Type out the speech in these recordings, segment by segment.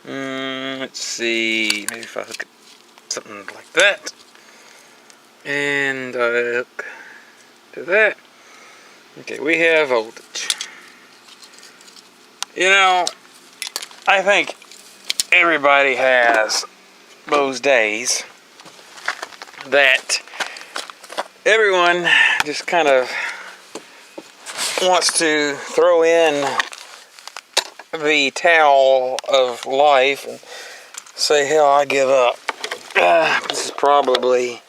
Let's see, maybe if I hook it something like that, and hook to that. Okay, we have voltage. You know, I think everybody has those days that everyone just kind of wants to throw in the towel of life and say, hell, I give up. This has probably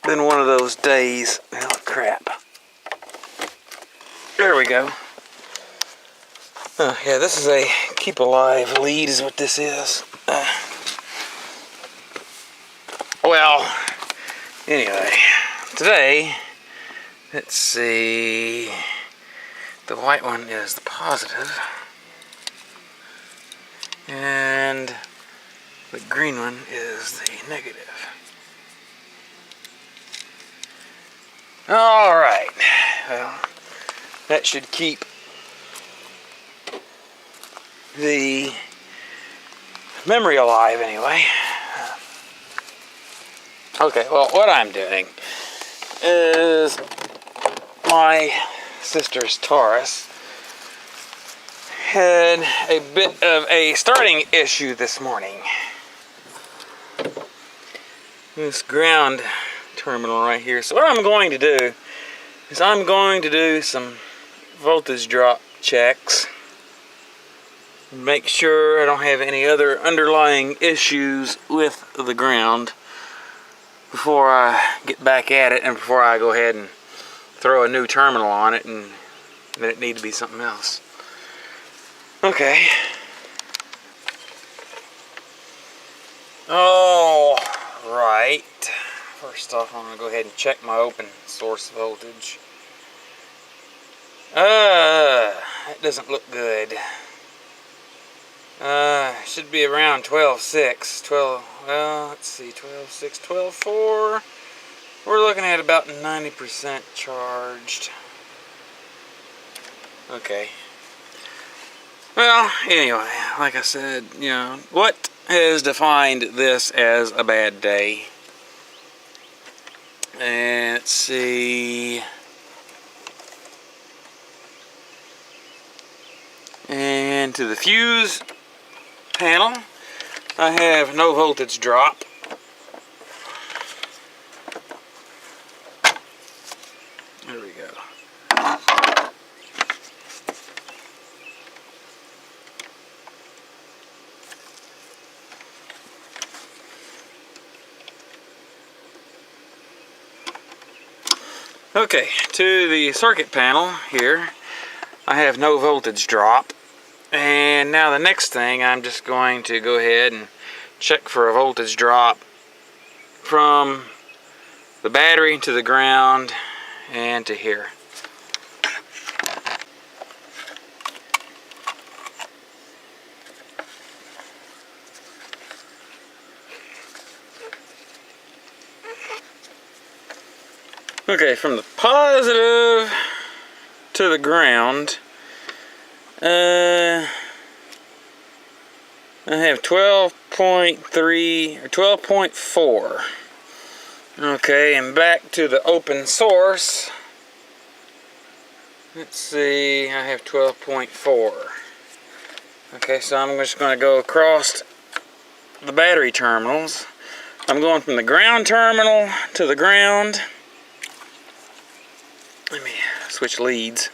been one of those days. Oh, crap. There we go. Yeah, this is a keep alive lead is what this is. Well, anyway, today, let's see, the white one is the positive, and the green one is the negative. Alright, well, that should keep the memory alive anyway. Okay, well, what I'm doing is my sister's Taurus had a bit of a starting issue this morning. This ground terminal right here. So what I'm going to do is I'm going to do some voltage drop checks. Make sure I don't have any other underlying issues with the ground before I get back at it, and before I go ahead and throw a new terminal on it and then it need to be something else. Okay. All right. First off, I'm going to go ahead and check my open source voltage. That doesn't look good. Should be around 12.6. Well, let's see, 12.6, 12.4. We're looking at about 90% charged. Okay. Well, anyway, like I said, you know, what has defined this as a bad day? And let's see. And to the fuse panel, I have no voltage drop. There we go. Okay, to the circuit panel here, I have no voltage drop. And now the next thing, I'm just going to go ahead and check for a voltage drop from the battery to the ground and to here. Okay, from the positive to the ground, I have 12.3 or 12.4. Okay, and back to the open source. Let's see, I have 12.4. Okay, so I'm just going to go across the battery terminals. I'm going from the ground terminal to the ground. Let me switch leads.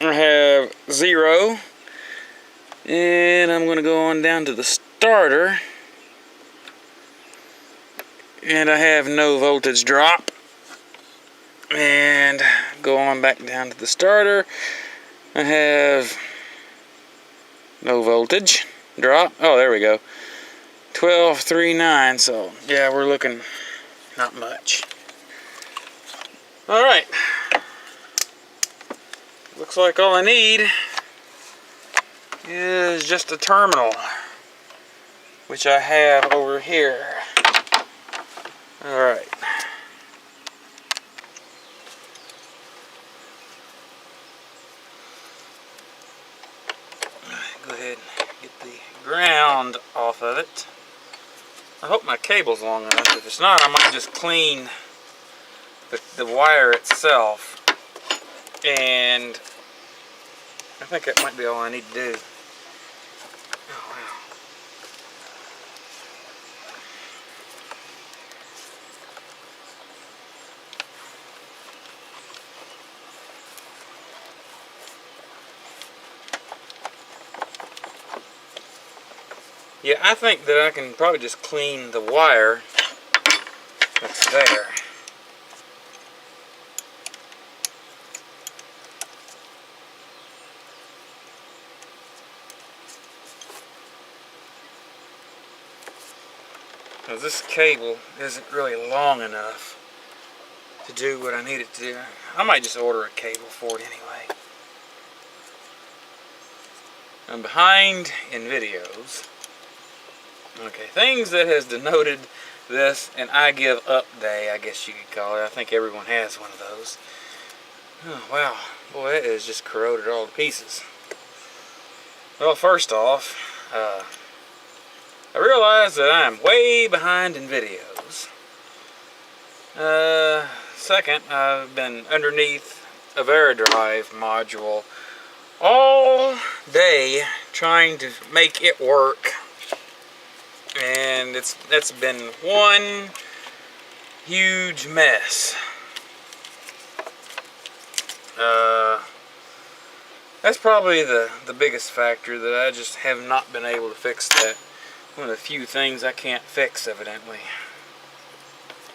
I have 0, and I'm going to go on down to the starter, and I have no voltage drop, and go on back down to the starter. I have no voltage drop. Oh, there we go. 12.39. So yeah, we're looking not much. All right. Looks like all I need is just a terminal, which I have over here. All right. Go ahead and get the ground off of it. I hope my cable's long enough. If it's not, I might just clean the wire itself. And I think that might be all I need to do. Oh, wow. Yeah, I think that I can probably just clean the wire that's there. Now this cable isn't really long enough to do what I need it to do. I might just order a cable for it anyway. I'm behind in videos. Okay, things that has denoted this an I give up day, I guess you could call it. I think everyone has one of those. Oh, wow. Boy, that is just corroded all to pieces. Well, first off, I realize that I'm way behind in videos. Second, I've been underneath a VeriDrive module all day trying to make it work. And that's been one huge mess. That's probably the biggest factor, that I just have not been able to fix that. One of the few things I can't fix, evidently.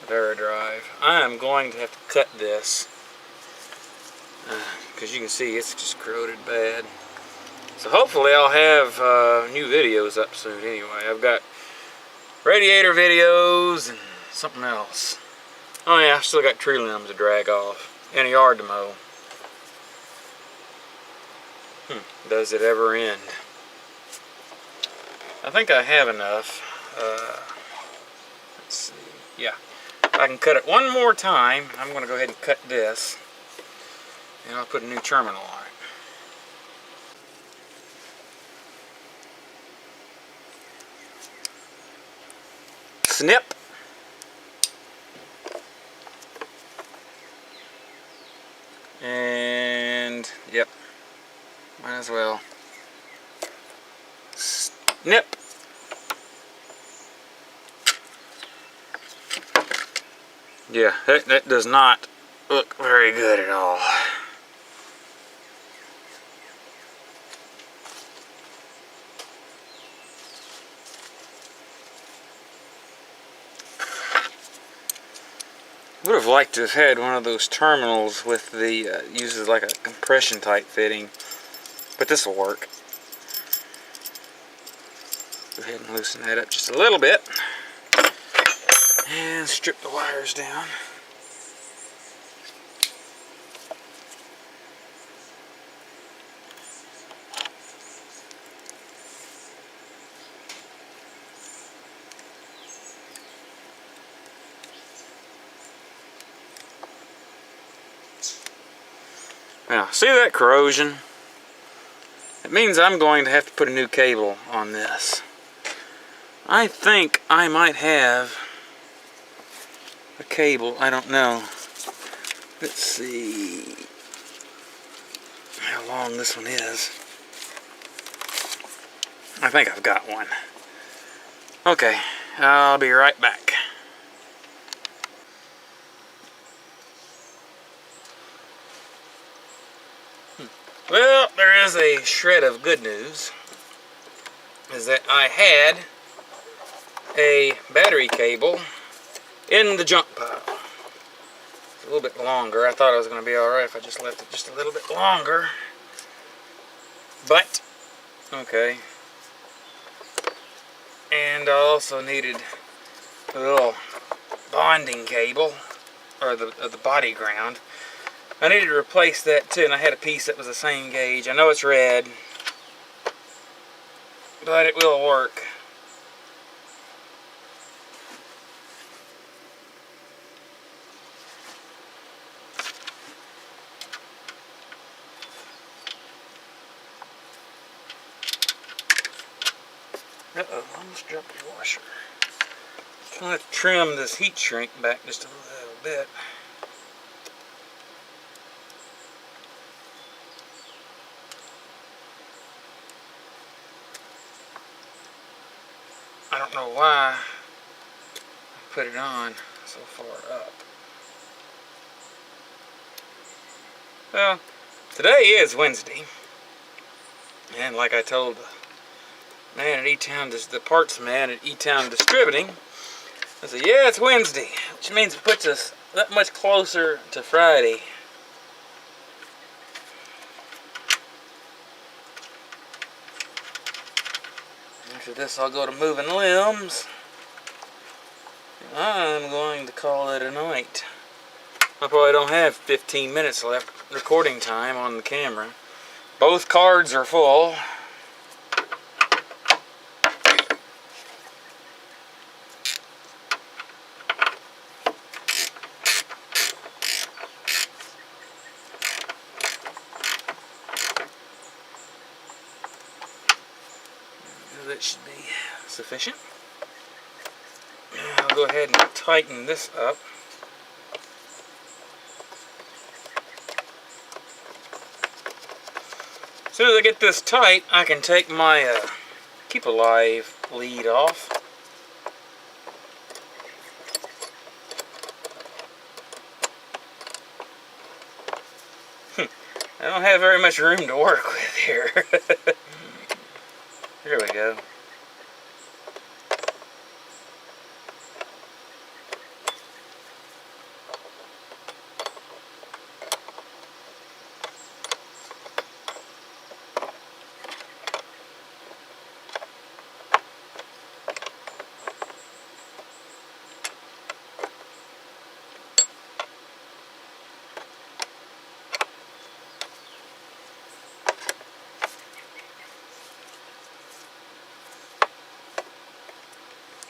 VeriDrive. I am going to have to cut this, because you can see it's just corroded bad. So hopefully I'll have new videos up soon anyway. I've got radiator videos and something else. Oh yeah, I've still got tree limbs to drag off and a yard to mow. Does it ever end? I think I have enough. Let's see. Yeah, I can cut it one more time. I'm going to go ahead and cut this, and I'll put a new terminal on it. Snip. And yep, might as well. Snip. Yeah, that does not look very good at all. Would have liked to have had one of those terminals with the uses like a compression type fitting, but this will work. Go ahead and loosen that up just a little bit and strip the wires down. Now, see that corrosion? It means I'm going to have to put a new cable on this. I think I might have a cable, I don't know. Let's see how long this one is. I think I've got one. Okay, I'll be right back. Well, there is a shred of good news, is that I had a battery cable in the junk pile. It's a little bit longer. I thought it was going to be alright if I just left it just a little bit longer. But, okay. And I also needed a little bonding cable, or the body ground. I needed to replace that too, and I had a piece that was the same gauge. I know it's red, but it will work. Uh-oh, almost dropped the washer. I'll have to trim this heat shrink back just a little bit. I don't know why I put it on so far up. Well, today is Wednesday. And like I told the man at E-Town, the parts man at E-Town Distributing, I said, yeah, it's Wednesday, which means it puts us that much closer to Friday. After this, I'll go to moving limbs. I'm going to call it a night. I probably don't have 15 minutes left recording time on the camera. Both cards are full. That should be sufficient. I'll go ahead and tighten this up. As soon as I get this tight, I can take my Keep Alive lead off. I don't have very much room to work with here. Here we go.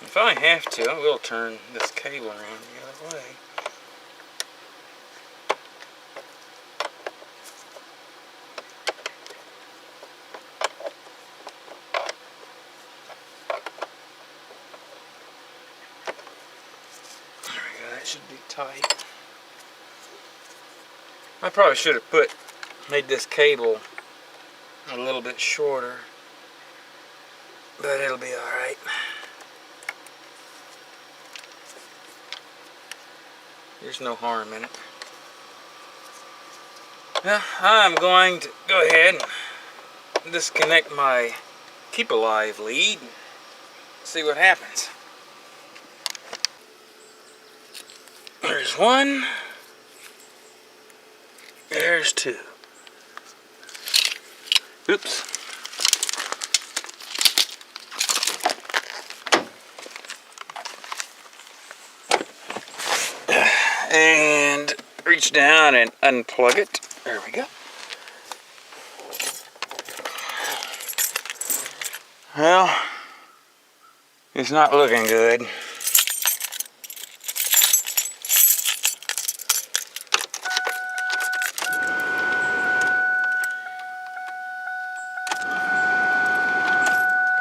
If I have to, I will turn this cable around the other way. There we go, that should be tight. I probably should have made this cable a little bit shorter, but it'll be alright. There's no harm in it. Now, I'm going to go ahead and disconnect my Keep Alive lead and see what happens. There's one. There's two. Oops. And reach down and unplug it. There we go. Well, it's not looking good.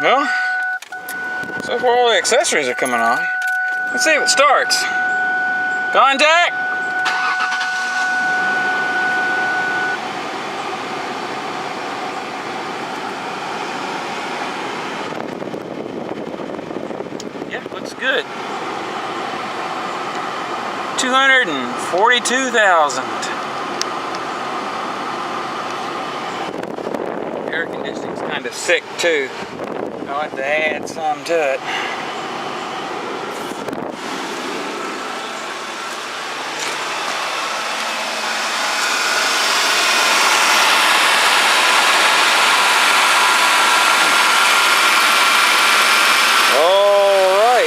Well, so far all the accessories are coming on. Let's see if it starts. Contact! Yeah, looks good. 242,000. Air conditioning's kind of sick too. I'll have to add some to it.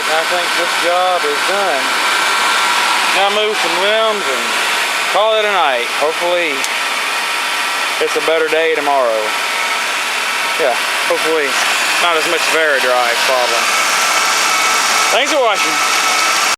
I think this job is done. Now move some limbs and call it a night. Hopefully it's a better day tomorrow. Yeah, hopefully not as much of air drive problem. Thanks for watching.